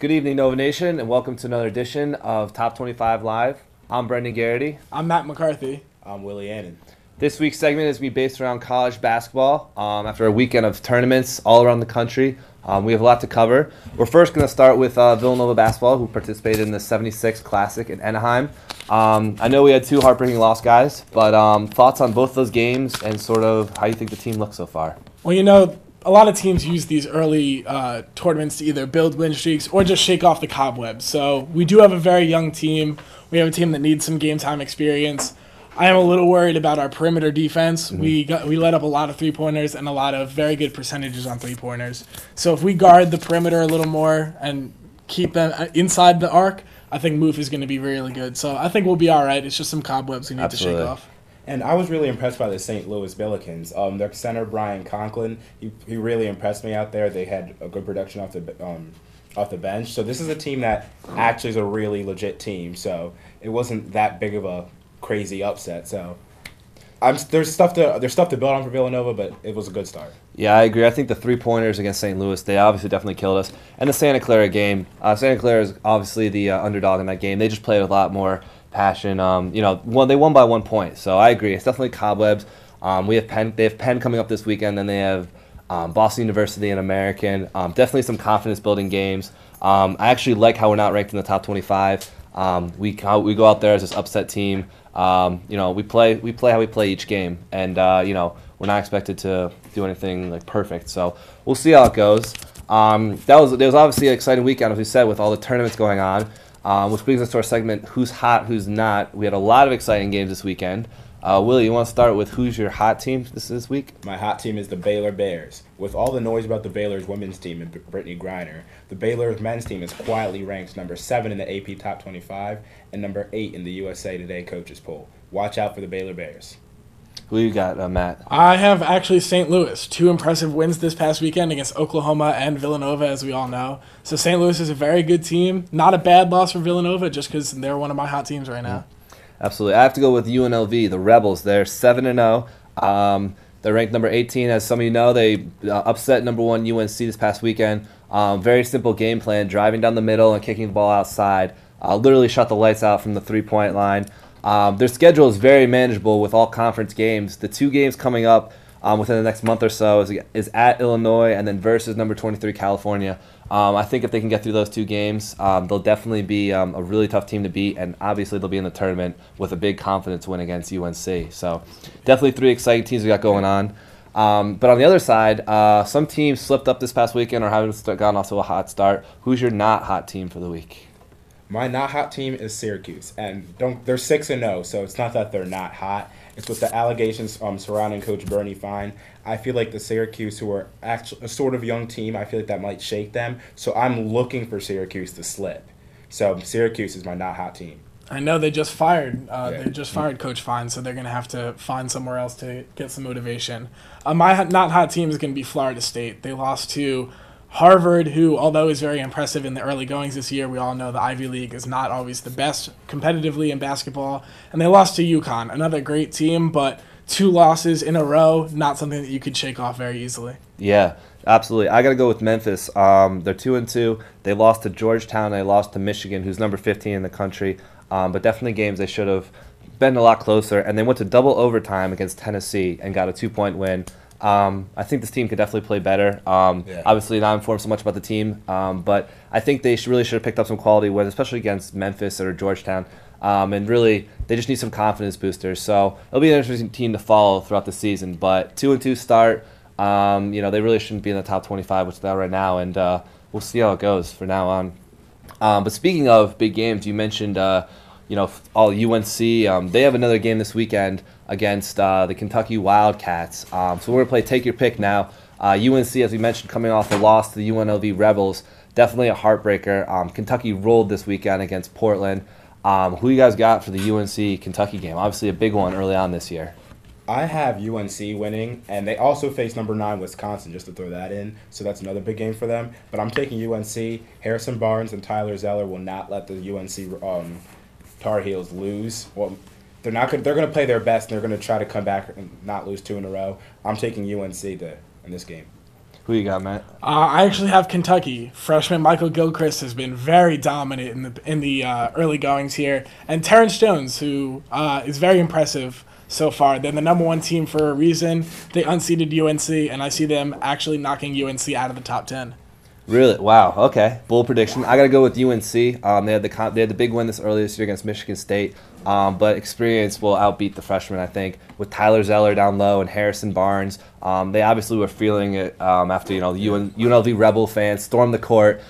Good evening, Nova Nation, and welcome to another edition of Top 25 Live. I'm Brendan Garrity. I'm Matt McCarthy. I'm Willie Annan. This week's segment is going to be based around college basketball. After a weekend of tournaments all around the country, we have a lot to cover. We're first going to start with Villanova basketball, who participated in the 76 Classic in Anaheim. I know we had two heartbreaking loss, guys, but thoughts on both those games and sort of how you think the team looks so far? Well, a lot of teams use these early tournaments to either build win streaks or just shake off the cobwebs. So we do have a very young team. We have a team that needs some game time experience. I am a little worried about our perimeter defense. Mm-hmm. We let up a lot of three-pointers and a lot of very good percentages on three-pointers. So if we guard the perimeter a little more and keep them inside the arc, I think Moof is going to be really good. So I think we'll be all right. It's just some cobwebs we need to shake off. And I was really impressed by the St. Louis Billikens. Their center, Brian Conklin, he really impressed me out there. They had a good production off the bench. So this is a team that actually is a really legit team. So it wasn't that big of a crazy upset. So there's stuff to build on for Villanova, but it was a good start. Yeah, I agree. I think the three-pointers against St. Louis, they obviously definitely killed us. And the Santa Clara game, Santa Clara is obviously the underdog in that game. They just played a lot more passion. They won by 1 point, so I agree. It's definitely cobwebs. They have Penn coming up this weekend, then they have Boston University and American. Definitely some confidence-building games. I actually like how we're not ranked in the top 25. We go out there as this upset team. We play how we play each game, and we're not expected to do anything like perfect. So we'll see how it goes. There was obviously an exciting weekend, as we said, with all the tournaments going on. Which brings us to our segment, Who's Hot, Who's Not. We had a lot of exciting games this weekend. Willie, you want to start with who's your hot team this week? My hot team is the Baylor Bears. With all the noise about the Baylor's women's team and Brittany Griner, the Baylor's men's team is quietly ranked number 7 in the AP Top 25 and number 8 in the USA Today coaches poll. Watch out for the Baylor Bears. Who you got, Matt? I have actually St. Louis. 2 impressive wins this past weekend against Oklahoma and Villanova, as we all know. So St. Louis is a very good team. Not a bad loss for Villanova, just because they're one of my hot teams right now. Absolutely. I have to go with UNLV, the Rebels. They're 7-0. They're ranked number 18. As some of you know, they upset number 1 UNC this past weekend. Very simple game plan, driving down the middle and kicking the ball outside. Literally shut the lights out from the three-point line. Their schedule is very manageable with all conference games. The 2 games coming up within the next month or so is at Illinois and then versus number 23 California. I think if they can get through those 2 games, they'll definitely be a really tough team to beat, and obviously they'll be in the tournament with a big confidence win against UNC. So definitely 3 exciting teams we got going on. But on the other side, some teams slipped up this past weekend or haven't gotten off to a hot start. Who's your not hot team for the week? My not hot team is Syracuse, and they're 6-0, so it's not that they're not hot. It's with the allegations surrounding Coach Bernie Fine. I feel like the Syracuse, who are actually a sort of young team, I feel like that might shake them. So I'm looking for Syracuse to slip. So Syracuse is my not hot team. I know they just fired. They just fired Coach Fine, so they're going to have to find somewhere else to get some motivation. My not hot team is going to be Florida State. They lost to Harvard, who, although is very impressive in the early goings this year, we all know the Ivy League is not always the best competitively in basketball. And they lost to UConn, another great team, but 2 losses in a row, not something that you could shake off very easily. Yeah, absolutely. I got to go with Memphis. They're 2-2. They lost to Georgetown. They lost to Michigan, who's number 15 in the country. But definitely games they should have been a lot closer. And they went to double overtime against Tennessee and got a 2-point win. I think this team could definitely play better. Obviously, not informed so much about the team, but I think they really should have picked up some quality wins, especially against Memphis or Georgetown. And really, they just need some confidence boosters. So it'll be an interesting team to follow throughout the season. But 2-2 start, they really shouldn't be in the top 25, which they are right now, and we'll see how it goes from now on. But speaking of big games, you mentioned all UNC. They have another game this weekend against the Kentucky Wildcats. So we're going to play Take Your Pick now. UNC, as we mentioned, coming off a loss to the UNLV Rebels. Definitely a heartbreaker. Kentucky rolled this weekend against Portland. Who you guys got for the UNC-Kentucky game? Obviously a big one early on this year. I have UNC winning, and they also face number 9 Wisconsin, just to throw that in. So that's another big game for them. But I'm taking UNC. Harrison Barnes and Tyler Zeller will not let the UNC Tar Heels lose. Well, they're going to play their best, and they're going to try to come back and not lose 2 in a row. I'm taking UNC in this game. Who you got, Matt? I actually have Kentucky. Freshman Michael Gilchrist has been very dominant in the early goings here, and Terrence Jones, who is very impressive so far. They're the number 1 team for a reason. They unseeded UNC, and I see them actually knocking UNC out of the top 10. Really? Wow. Okay. Bold prediction. I got to go with UNC. They had the big win earlier this year against Michigan State, but experience will outbeat the freshmen, I think, with Tyler Zeller down low and Harrison Barnes. They obviously were feeling it after the UNLV Rebel fans stormed the court.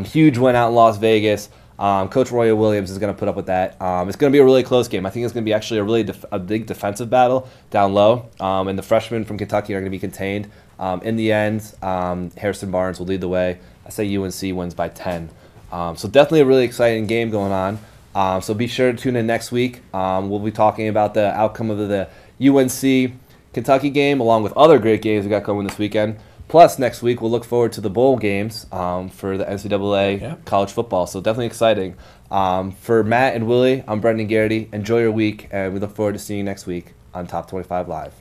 Huge win out in Las Vegas. Coach Roy Williams is going to put up with that. It's going to be a really close game. I think it's going to be actually a really a big defensive battle down low, and the freshmen from Kentucky are going to be contained. In the end, Harrison Barnes will lead the way. I say UNC wins by 10. So definitely a really exciting game going on. So be sure to tune in next week. We'll be talking about the outcome of the UNC Kentucky game, along with other great games we got coming this weekend. Plus, next week, we'll look forward to the bowl games for the NCAA college football. So definitely exciting. For Matt and Willie, I'm Brendan Garrity. Enjoy your week, and we look forward to seeing you next week on Top 25 Live.